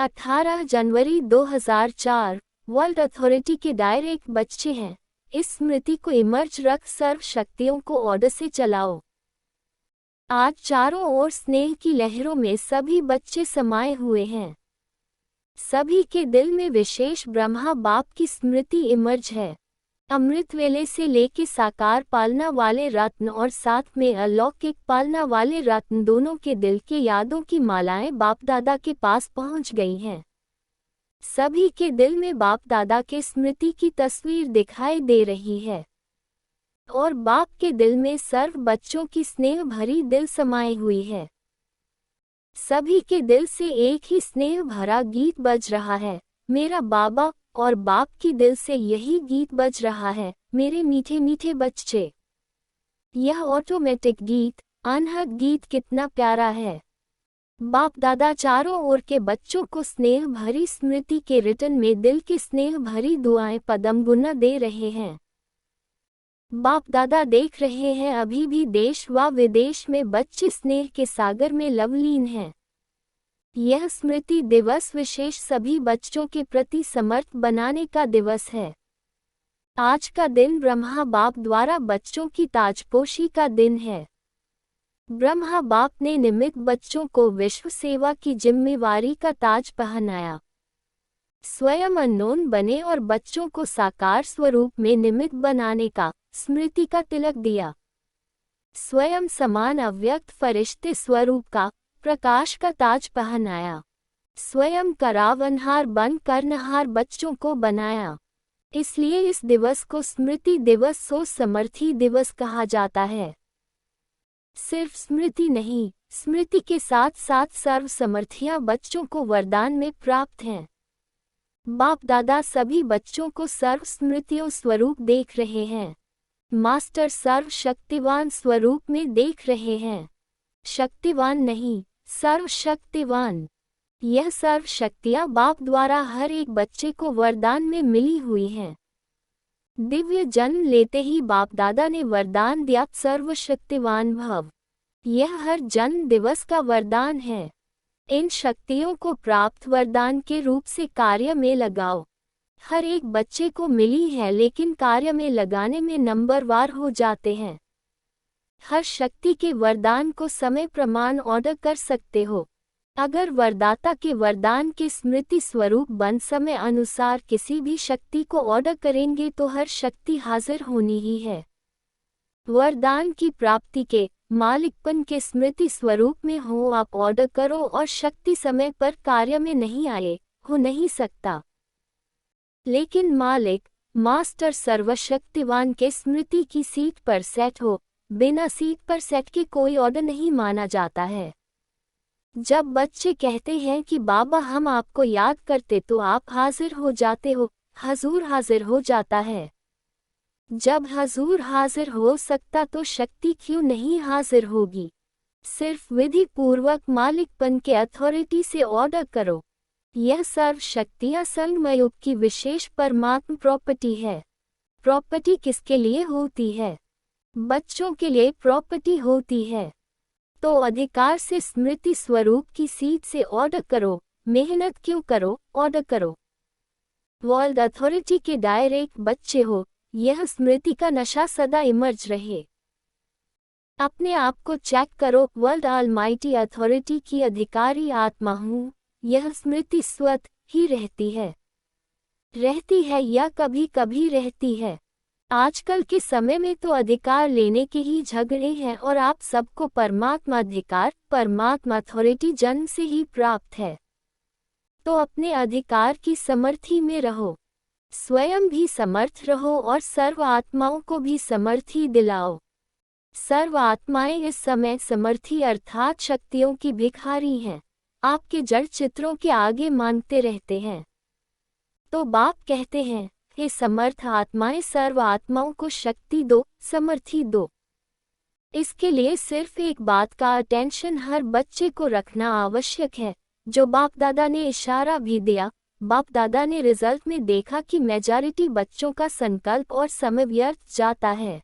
18 जनवरी 2004 world authority के direct बच्चे हैं। इस स्मृति को इमर्ज रख सर्व शक्तियों को ऑर्डर से चलाओ। आज चारों ओर स्नेह की लहरों में सभी बच्चे समाये हुए हैं। सभी के दिल में विशेष ब्रह्मा बाप की स्मृति इमर्ज है। अमृत वेले से लेके साकार पालना वाले रत्न और साथ में अलौकिक पालना वाले रत्न दोनों के दिल के यादों की मालाएं बाप दादा के पास पहुंच गई हैं। सभी के दिल में बाप दादा के स्मृति की तस्वीर दिखाई दे रही है और बाप के दिल में सर्व बच्चों की स्नेह भरी दिल समाई हुई है। सभी के दिल से एक ही स्नेह भरा गीत बज रहा है, मेरा बाबा, और बाप की दिल से यही गीत बज रहा है, मेरे मीठे मीठे बच्चे। यह ऑटोमेटिक गीत, अनहद गीत कितना प्यारा है। बाप दादा चारों ओर के बच्चों को स्नेह भरी स्मृति के रिटर्न में दिल की स्नेह भरी दुआएं पदम गुना दे रहे हैं। बाप दादा देख रहे हैं अभी भी देश व विदेश में बच्चे स्नेह के सागर में लवलीन हैं। यह स्मृति दिवस विशेष सभी बच्चों के प्रति समर्थ बनाने का दिवस है। आज का दिन ब्रह्मा बाप द्वारा बच्चों की ताजपोशी का दिन है। ब्रह्मा बाप ने निमित्त बच्चों को विश्व सेवा की जिम्मेवारी का ताज पहनाया। स्वयं अननोन बने और बच्चों को साकार स्वरूप में निमित्त बनाने का, स्मृति का तिलक दिया। स्वयं समान अव्यक्त फरिश्ते स्वरूप का, प्रकाश का ताज पहनाया। स्वयं करावनहार बन कर्णहार बच्चों को बनाया। इसलिए इस दिवस को स्मृति दिवस सो समर्थी दिवस कहा जाता है। सिर्फ स्मृति नहीं, स्मृति के साथ साथ सर्व समर्थियां बच्चों को वरदान में प्राप्त हैं। बाप दादा सभी बच्चों को सर्व स्मृतियों स्वरूप देख रहे हैं। मास्टर सर्व शक्तिवान स्वरूप में देख रहे हैं। शक्तिवान नहीं, सर्वशक्तिवान। यह सर्व शक्तियां बाप द्वारा हर एक बच्चे को वरदान में मिली हुई हैं। दिव्य जन्म लेते ही बाप दादा ने वरदान दिया, सर्वशक्तिवान भव। यह हर जन्म दिवस का वरदान है। इन शक्तियों को प्राप्त वरदान के रूप से कार्य में लगाओ। हर एक बच्चे को मिली है लेकिन कार्य में लगाने में नंबरवार हो जाते हैं। हर शक्ति के वरदान को समय प्रमाण ऑर्डर कर सकते हो। अगर वरदाता के वरदान के स्मृति स्वरूप बन समय अनुसार किसी भी शक्ति को ऑर्डर करेंगे तो हर शक्ति हाजिर होनी ही है। वरदान की प्राप्ति के, मालिकपन के स्मृति स्वरूप में हो आप ऑर्डर करो और शक्ति समय पर कार्य में नहीं आए, हो नहीं सकता। लेकिन मालिक, मास्टर सर्वशक्तिवान के स्मृति की सीट पर सेट हो, बिना सीट पर सेट के कोई ऑर्डर नहीं माना जाता है। जब बच्चे कहते हैं कि बाबा हम आपको याद करते तो आप हाजिर हो जाते हो, हजूर हाजिर हो जाता है। जब हजूर हाजिर हो सकता तो शक्ति क्यों नहीं हाजिर होगी। सिर्फ विधि पूर्वक मालिकपन के अथॉरिटी से ऑर्डर करो। यह सर्व शक्तियां संगमयुग की विशेष परमात्म प्रॉपर्टी है। प्रॉपर्टी किसके लिए होती है? बच्चों के लिए प्रॉपर्टी होती है। तो अधिकार से स्मृति स्वरूप की सीट से ऑर्डर करो। मेहनत क्यों करो, ऑर्डर करो। वर्ल्ड अथॉरिटी के डायरेक्ट बच्चे हो, यह स्मृति का नशा सदा इमर्ज रहे। अपने आप को चेक करो, वर्ल्ड ऑलमाइटी अथॉरिटी की अधिकारी आत्मा हूँ, यह स्मृति स्वतः ही रहती है या कभी कभी रहती है। आजकल के समय में तो अधिकार लेने के ही झगड़े हैं और आप सबको परमात्मा अधिकार, परमात्मा अथॉरिटी जन्म से ही प्राप्त है। तो अपने अधिकार की समर्थी में रहो, स्वयं भी समर्थ रहो और सर्व आत्माओं को भी समर्थी दिलाओ। सर्व आत्माएं इस समय समर्थी अर्थात शक्तियों की भिखारी हैं, आपके जड़ चित्रों के आगे मांगते रहते हैं। तो बाप कहते हैं, हे समर्थ आत्माएं सर्व आत्माओं को शक्ति दो, समर्थी दो। इसके लिए सिर्फ एक बात का अटेंशन हर बच्चे को रखना आवश्यक है, जो बाप दादा ने इशारा भी दिया। बाप दादा ने रिजल्ट में देखा कि मेजॉरिटी बच्चों का संकल्प और समय व्यर्थ जाता है।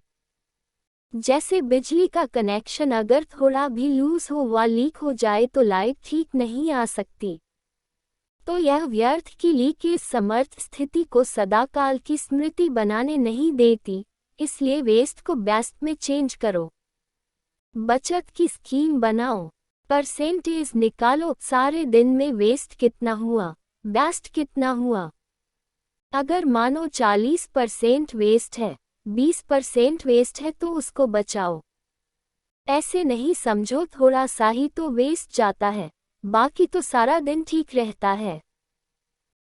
जैसे बिजली का कनेक्शन अगर थोड़ा भी लूज हो व लीक हो जाए तो लाइट ठीक नहीं आ सकती। तो यह व्यर्थ की ली की इस समर्थ स्थिति को सदाकाल की स्मृति बनाने नहीं देती, इसलिए वेस्ट को बेस्ट में चेंज करो। बचत की स्कीम बनाओ, परसेंटेज निकालो, सारे दिन में वेस्ट कितना हुआ, बेस्ट कितना हुआ। अगर मानो 40% वेस्ट है, 20% वेस्ट है तो उसको बचाओ। ऐसे नहीं समझो थोड़ा सा ही तो वेस्ट जाता है, बाकी तो सारा दिन ठीक रहता है।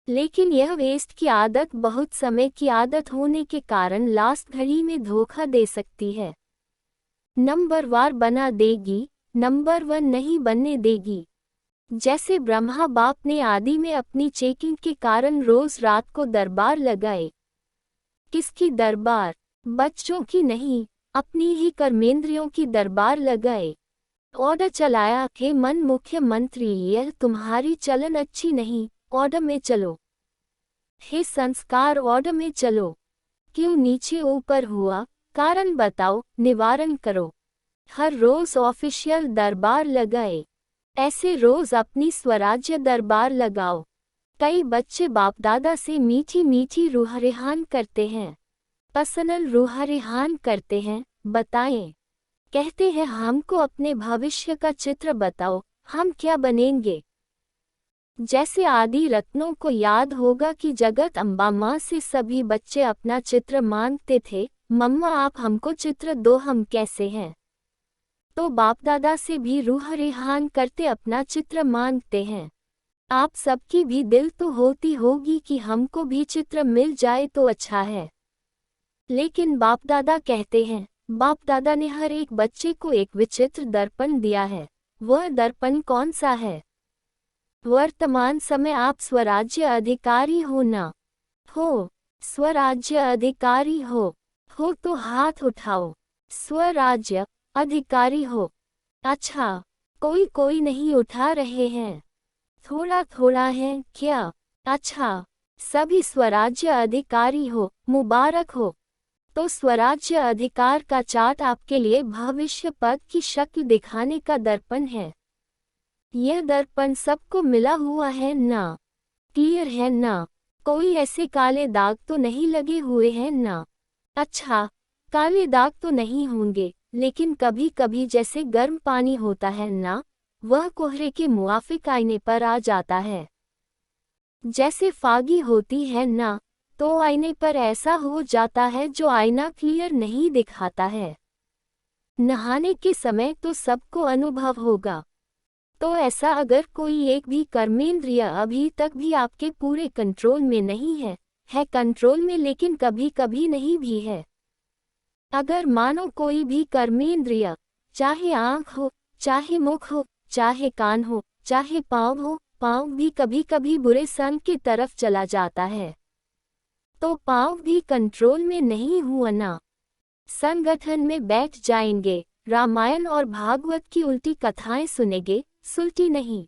लेकिन यह वेस्ट की आदत बहुत समय की आदत होने के कारण लास्ट घड़ी में धोखा दे सकती है। नंबर वार बना देगी, नंबर 1 नहीं बनने देगी। जैसे ब्रह्मा बाप ने आदि में अपनी चेकिंग के कारण रोज रात को दरबार लगाए। किसकी दरबार? बच्चों की नहीं, अपनी ही कर्मेंद्रियों की दरबार लगाए। ऑर्डर चलाया, हे मन मुख्यमंत्री, यह तुम्हारी चलन अच्छी नहीं, ऑर्डर में चलो। हे संस्कार, ऑर्डर में चलो। क्यों नीचे ऊपर हुआ, कारण बताओ, निवारण करो। हर रोज ऑफिशियल दरबार लगाए, ऐसे रोज अपनी स्वराज्य दरबार लगाओ। कई बच्चे बाप दादा से मीठी मीठी रूह रेहान करते हैं, पर्सनल रूह रेहान करते हैं, बताएं। कहते हैं हमको अपने भविष्य का चित्र बताओ, हम क्या बनेंगे। जैसे आदि रत्नों को याद होगा कि जगत अम्बा माँ से सभी बच्चे अपना चित्र मांगते थे, मम्मा आप हमको चित्र दो, हम कैसे हैं। तो बाप दादा से भी रूह रेहान करते अपना चित्र मांगते हैं। आप सबकी भी दिल तो होती होगी कि हमको भी चित्र मिल जाए तो अच्छा है। लेकिन बाप दादा कहते हैं, बाप दादा ने हर एक बच्चे को एक विचित्र दर्पण दिया है। वह दर्पण कौन सा है? वर्तमान समय आप स्वराज्य अधिकारी हो ना हो? स्वराज्य अधिकारी हो तो हाथ उठाओ। स्वराज्य अधिकारी हो। अच्छा, कोई नहीं उठा रहे हैं, थोड़ा थोड़ा है क्या? अच्छा, सभी स्वराज्य अधिकारी हो, मुबारक हो। तो स्वराज्य अधिकार का चार्ट आपके लिए भविष्य पद की शक्ल दिखाने का दर्पण है। यह दर्पण सबको मिला हुआ है ना? क्लियर है ना? कोई ऐसे काले दाग तो नहीं लगे हुए हैं ना? अच्छा, काले दाग तो नहीं होंगे, लेकिन कभी कभी जैसे गर्म पानी होता है ना, वह कोहरे के मुआफिक आईने पर आ जाता है। जैसे फागी होती है ना, तो आईने पर ऐसा हो जाता है जो आईना क्लियर नहीं दिखाता है। नहाने के समय तो सबको अनुभव होगा। तो ऐसा अगर कोई एक भी कर्मेंद्रिय अभी तक भी आपके पूरे कंट्रोल में नहीं है कंट्रोल में लेकिन कभी कभी नहीं भी है। अगर मानो कोई भी कर्मेंद्रिय, चाहे आँख हो, चाहे मुख हो, चाहे कान हो, चाहे पाँव हो, पाँव भी कभी कभी बुरे संग की तरफ चला जाता है, तो पाँव भी कंट्रोल में नहीं हुआ ना, संगठन में बैठ जाएंगे, रामायण और भागवत की उल्टी कथाएं सुनेंगे, सुलटी नहीं।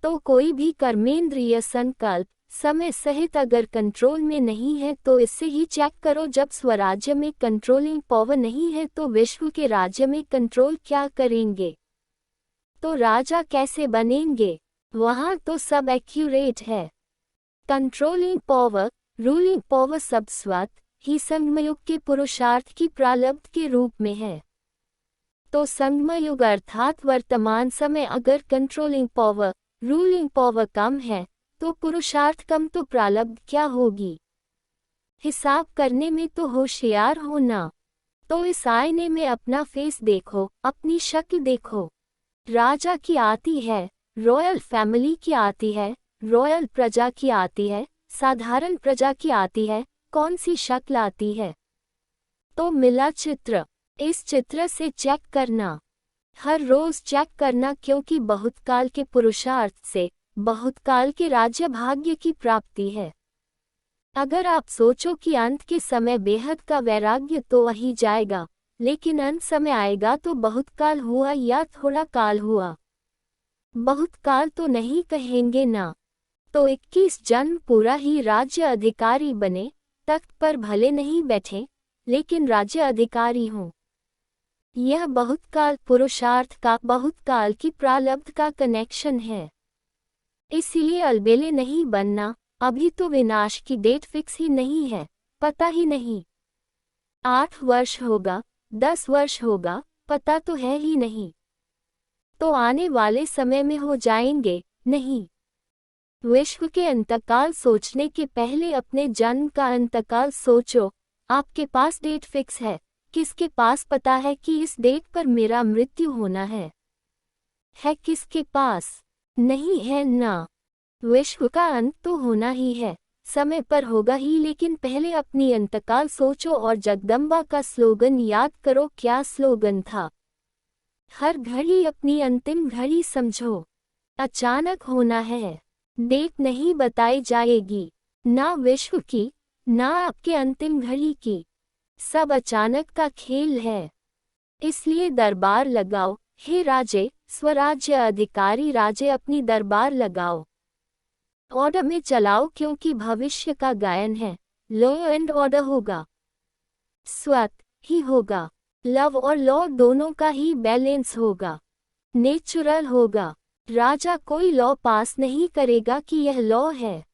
तो कोई भी कर्मेंद्रिय संकल्प समय सहित अगर कंट्रोल में नहीं है तो इससे ही चेक करो। जब स्वराज्य में कंट्रोलिंग पावर नहीं है तो विश्व के राज्य में कंट्रोल क्या करेंगे? तो राजा कैसे बनेंगे? वहाँ तो सब एक्यूरेट है। कंट्रोलिंग पावर, रूलिंग पावर सब स्वत ही संगमयुग के पुरुषार्थ की प्रारब्ध के रूप में है। तो संगमयुग अर्थात वर्तमान समय अगर कंट्रोलिंग पावर, रूलिंग पावर कम है तो पुरुषार्थ कम, तो प्रारब्ध क्या होगी? हिसाब करने में तो होशियार हो ना। तो इस आईने में अपना फेस देखो, अपनी शक्ल देखो। राजा की आती है, रॉयल फैमिली की आती है, रॉयल प्रजा की आती है, साधारण प्रजा की आती है, कौन सी शक्ल आती है? तो मिला चित्र। इस चित्र से चेक करना, हर रोज चेक करना, क्योंकि बहुत काल के पुरुषार्थ से बहुत काल के राज्य भाग्य की प्राप्ति है। अगर आप सोचो कि अंत के समय बेहद का वैराग्य तो वही जाएगा, लेकिन अंत समय आएगा तो बहुत काल हुआ या थोड़ा काल हुआ, बहुत काल तो नहीं कहेंगे ना। तो 21 जन्म पूरा ही राज्य अधिकारी बने, तख्त पर भले नहीं बैठे लेकिन राज्य अधिकारी हों। यह बहुत काल पुरुषार्थ का, बहुत काल की प्रारब्ध का कनेक्शन है। इसीलिए अलबेले नहीं बनना, अभी तो विनाश की डेट फिक्स ही नहीं है, पता ही नहीं। 8 वर्ष होगा, 10 वर्ष होगा, पता तो है ही नहीं। तो आने वाले समय में हो जाएंगे, नहीं। विश्व के अंतकाल सोचने के पहले अपने जन्म का अंतकाल सोचो। आपके पास डेट फिक्स है, किसके पास पता है कि इस डेट पर मेरा मृत्यु होना है? किसके पास? नहीं है ना। विश्व का अंत तो होना ही है, समय पर होगा ही, लेकिन पहले अपनी अंतकाल सोचो। और जगदम्बा का स्लोगन याद करो। क्या स्लोगन था? हर घड़ी अपनी अंतिम घड़ी समझो। अचानक होना है, डेट नहीं बताई जाएगी, ना विश्व की, ना आपके अंतिम घड़ी की। सब अचानक का खेल है। इसलिए दरबार लगाओ, हे राजे, स्वराज्य अधिकारी राजे, अपनी दरबार लगाओ। ऑर्डर में चलाओ, क्योंकि भविष्य का गायन है। लॉ एंड ऑर्डर होगा, स्वत ही होगा। लव और लॉ दोनों का ही बैलेंस होगा, नेचुरल होगा। राजा कोई लॉ पास नहीं करेगा कि यह लॉ है,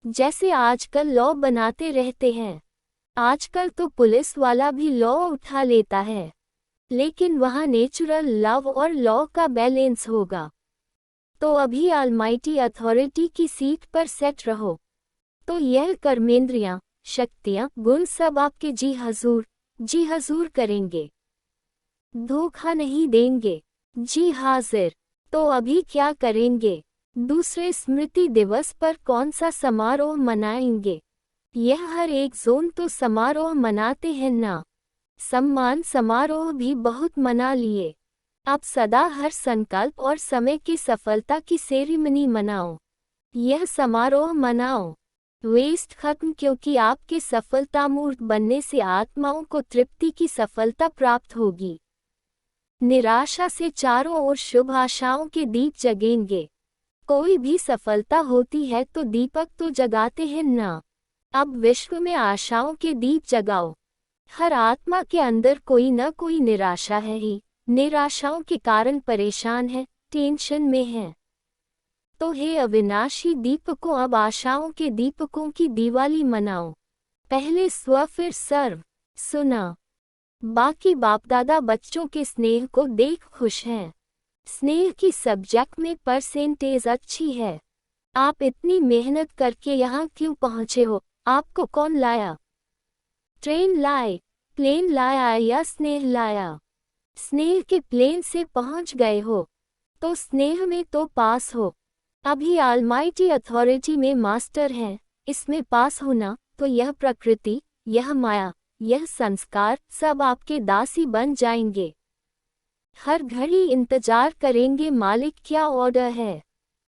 जैसे आजकल लॉ बनाते रहते हैं। आजकल तो पुलिस वाला भी लॉ उठा लेता है, लेकिन वहाँ नेचुरल लव और लॉ का बैलेंस होगा। तो अभी ऑलमाइटी अथॉरिटी की सीट पर सेट रहो। तो यह कर्मेंद्रियां, शक्तियां, गुण सब आपके जी हजूर करेंगे, धोखा नहीं देंगे, जी हाजिर। तो अभी क्या करेंगे? दूसरे स्मृति दिवस पर कौन सा समारोह मनाएंगे? यह हर एक जोन तो समारोह मनाते हैं ना। सम्मान समारोह भी बहुत मना लिए। अब सदा हर संकल्प और समय की सफलता की सेरेमनी मनाओ। यह समारोह मनाओ, वेस्ट खत्म, क्योंकि आपके सफलतामूर्त बनने से आत्माओं को तृप्ति की सफलता प्राप्त होगी। निराशा से चारों ओर शुभ आशाओं के दीप जगेंगे। कोई भी सफलता होती है तो दीपक तो जगाते हैं ना। अब विश्व में आशाओं के दीप जगाओ। हर आत्मा के अंदर कोई न कोई निराशा है ही, निराशाओं के कारण परेशान है, टेंशन में है। तो हे अविनाशी दीपकों, अब आशाओं के दीपकों की दिवाली मनाओ। पहले स्व फिर सर्व। सुना। बाकी बाप दादा बच्चों के स्नेह को देख खुश हैं। स्नेह की सब्जेक्ट में परसेंटेज अच्छी है। आप इतनी मेहनत करके यहाँ क्यों पहुँचे हो? आपको कौन लाया? ट्रेन लाए, प्लेन लाया या स्नेह लाया? स्नेह के प्लेन से पहुँच गए हो, तो स्नेह में तो पास हो। अभी ऑलमाइटी अथॉरिटी में मास्टर हैं, इसमें पास होना, तो यह प्रकृति, यह माया, यह संस्कार सब आपके दासी बन जाएंगे। हर घड़ी इंतजार करेंगे मालिक क्या ऑर्डर है।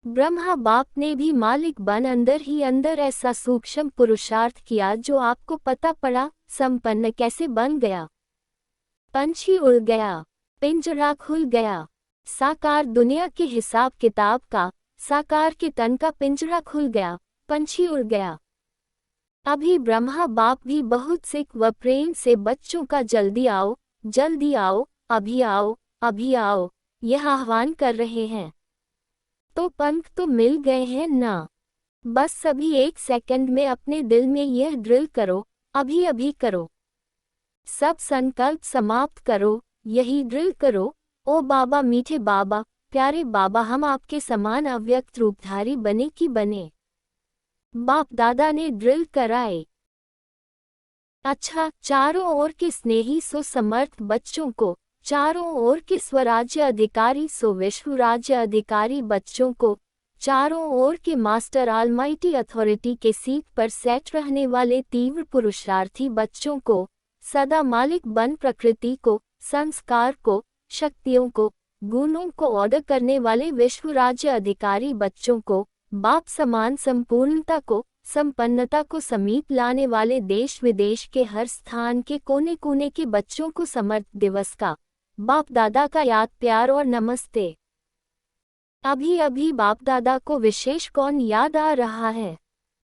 ब्रह्मा बाप ने भी मालिक बन अंदर ही अंदर ऐसा सूक्ष्म पुरुषार्थ किया जो आपको पता पड़ा। संपन्न कैसे बन गया? पंछी उड़ गया, पिंजरा खुल गया। साकार दुनिया के हिसाब किताब का, साकार के तन का पिंजरा खुल गया, पंछी उड़ गया। अभी ब्रह्मा बाप भी बहुत सिख व प्रेम से बच्चों का जल्दी आओ, जल्दी आओ, अभी आओ, अभी आओ, यह आह्वान कर रहे हैं। तो पंख तो मिल गए हैं ना। बस सभी एक सेकंड में अपने दिल में यह ड्रिल करो, अभी अभी करो। सब संकल्प समाप्त करो, यही ड्रिल करो। ओ बाबा, मीठे बाबा, प्यारे बाबा, हम आपके समान अव्यक्त रूपधारी बने कि बने। बाप दादा ने ड्रिल कराए। अच्छा, चारों ओर के स्नेही सो समर्थ बच्चों को, चारों ओर के स्वराज्य अधिकारी सो विश्व राज्य अधिकारी बच्चों को, चारों ओर के मास्टर ऑलमाइटी अथॉरिटी के सीट पर सेट रहने वाले तीव्र पुरुषार्थी बच्चों को, सदा मालिक बन प्रकृति को, संस्कार को, शक्तियों को, गुणों को ऑर्डर करने वाले विश्व राज्य अधिकारी बच्चों को, बाप समान संपूर्णता को, संपन्नता को समीप लाने वाले देश विदेश के हर स्थान के कोने कोने के बच्चों को समर्थ दिवस का, बाप दादा का याद प्यार और नमस्ते। अभी अभी बाप दादा को विशेष कौन याद आ रहा है?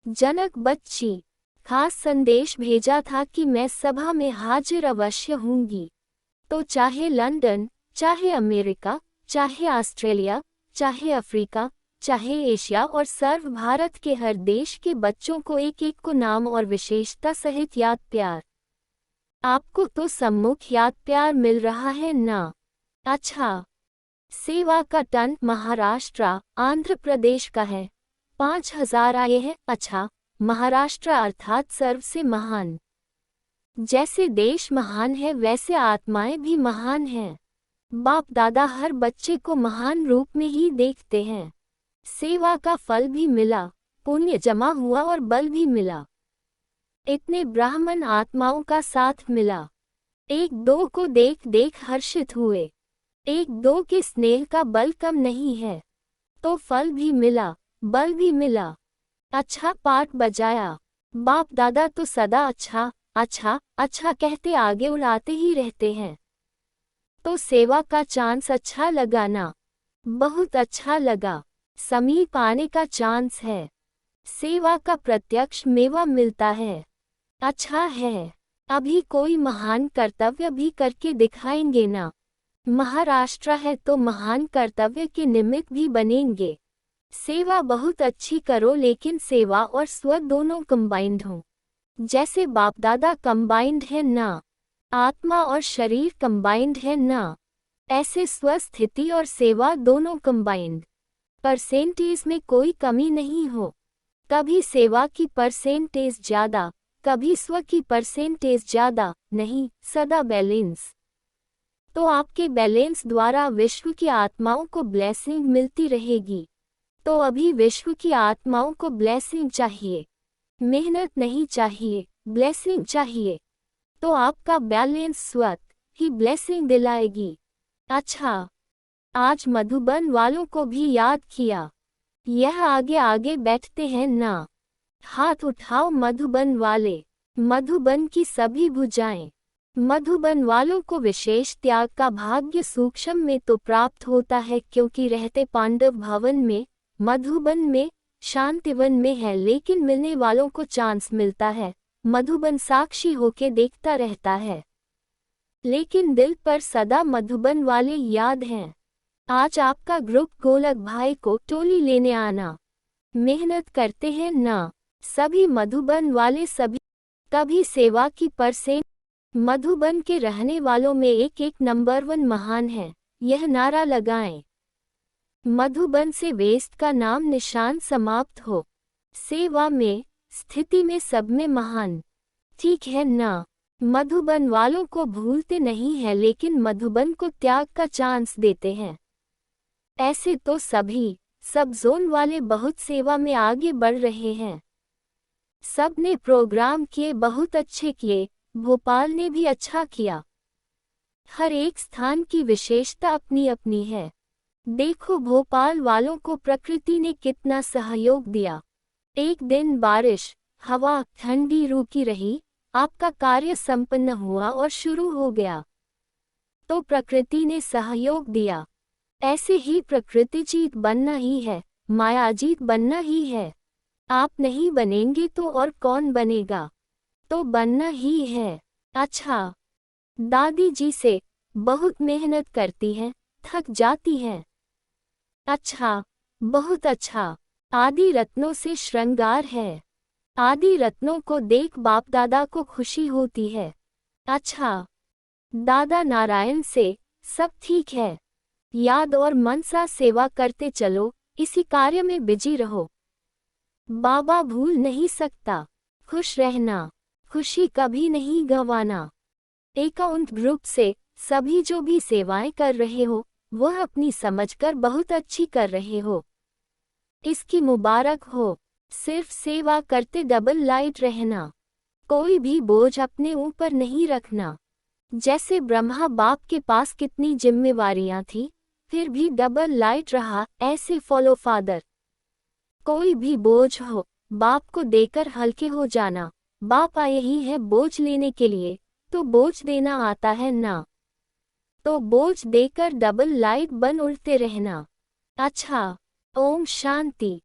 जनक बच्ची। खास संदेश भेजा था कि मैं सभा में हाजिर अवश्य होंगी। तो चाहे लंदन, चाहे अमेरिका, चाहे ऑस्ट्रेलिया, चाहे अफ्रीका, चाहे एशिया और सर्व भारत के हर देश के बच्चों को एक एक को नाम और विशेषता सहित याद प्यार। आपको तो सम्मुख याद प्यार मिल रहा है ना? अच्छा। सेवा का टन महाराष्ट्र आंध्र प्रदेश का है, 5000 आए हैं। अच्छा, महाराष्ट्र अर्थात सर्व से महान। जैसे देश महान है वैसे आत्माएं भी महान हैं। बाप दादा हर बच्चे को महान रूप में ही देखते हैं। सेवा का फल भी मिला, पुण्य जमा हुआ और बल भी मिला। इतने ब्राह्मण आत्माओं का साथ मिला। एक दो को देख देख हर्षित हुए। एक दो के स्नेह का बल कम नहीं है, तो फल भी मिला, बल भी मिला। अच्छा पाठ बजाया। बाप दादा तो सदा अच्छा अच्छा अच्छा कहते आगे उड़ाते ही रहते हैं। तो सेवा का चांस अच्छा लगा ना? बहुत अच्छा लगा। समीप आने का चांस है। सेवा का प्रत्यक्ष मेवा मिलता है। अच्छा है। अभी कोई महान कर्तव्य भी करके दिखाएंगे ना? महाराष्ट्र है तो महान कर्तव्य के निमित्त भी बनेंगे। सेवा बहुत अच्छी करो, लेकिन सेवा और स्व दोनों कंबाइंड हो। जैसे बाप दादा कंबाइंड है ना, आत्मा और शरीर कंबाइंड है ना, ऐसे स्वस्थिति और सेवा दोनों कंबाइंड। परसेंटेज में कोई कमी नहीं हो। कभी सेवा की परसेंटेज ज्यादा, कभी स्व की परसेंटेज ज्यादा नहीं, सदा बैलेंस। तो आपके बैलेंस द्वारा विश्व की आत्माओं को ब्लेसिंग मिलती रहेगी। तो अभी विश्व की आत्माओं को ब्लेसिंग चाहिए, मेहनत नहीं चाहिए, ब्लेसिंग चाहिए। तो आपका बैलेंस स्वत ही ब्लेसिंग दिलाएगी। अच्छा, आज मधुबन वालों को भी याद किया। यह आगे आगे बैठते हैं ना? हाथ उठाओ मधुबन वाले। मधुबन की सभी भुजाएं। मधुबन वालों को विशेष त्याग का भाग्य सूक्ष्म में तो प्राप्त होता है, क्योंकि रहते पांडव भवन में, मधुबन में, शांतिवन में है, लेकिन मिलने वालों को चांस मिलता है। मधुबन साक्षी होके देखता रहता है, लेकिन दिल पर सदा मधुबन वाले याद हैं। आज आपका ग्रुप गोलक भाई को टोली लेने आना। मेहनत करते हैं ना सभी मधुबन वाले सभी। कभी सेवा की परसेंट। मधुबन के रहने वालों में एक एक नंबर 1 महान है, यह नारा लगाएं। मधुबन से वेस्ट का नाम निशान समाप्त हो। सेवा में, स्थिति में, सब में महान। ठीक है ना? मधुबन वालों को भूलते नहीं है, लेकिन मधुबन को त्याग का चांस देते हैं। ऐसे तो सभी सब जोन वाले बहुत सेवा में आगे बढ़ रहे हैं। सब ने प्रोग्राम किए, बहुत अच्छे किए। भोपाल ने भी अच्छा किया। हर एक स्थान की विशेषता अपनी अपनी है। देखो भोपाल वालों को प्रकृति ने कितना सहयोग दिया। एक दिन बारिश, हवा, ठंडी रुकी रही, आपका कार्य संपन्न हुआ और शुरू हो गया। तो प्रकृति ने सहयोग दिया। ऐसे ही प्रकृतिजीत बनना ही है, मायाजीत बनना ही है। आप नहीं बनेंगे तो और कौन बनेगा? तो बनना ही है। अच्छा, दादी जी से बहुत मेहनत करती हैं, थक जाती हैं। अच्छा, बहुत अच्छा। आदि रत्नों से श्रृंगार है। आदि रत्नों को देख बाप दादा को खुशी होती है। अच्छा, दादा नारायण से सब ठीक है। याद और मन सा सेवा करते चलो, इसी कार्य में बिजी रहो। बाबा भूल नहीं सकता। खुश रहना, खुशी कभी नहीं गंवाना। अकाउंट ग्रुप से सभी जो भी सेवाएं कर रहे हो, वह अपनी समझकर बहुत अच्छी कर रहे हो, इसकी मुबारक हो। सिर्फ सेवा करते डबल लाइट रहना, कोई भी बोझ अपने ऊपर नहीं रखना। जैसे ब्रह्मा बाप के पास कितनी जिम्मेवारियां थी, फिर भी डबल लाइट रहा, ऐसे फॉलो फादर। कोई भी बोझ हो, बाप को देकर हल्के हो जाना। बाप आए ही है बोझ लेने के लिए, तो बोझ देना आता है ना? तो बोझ देकर डबल लाइट बन उड़ते रहना। अच्छा, ओम शांति।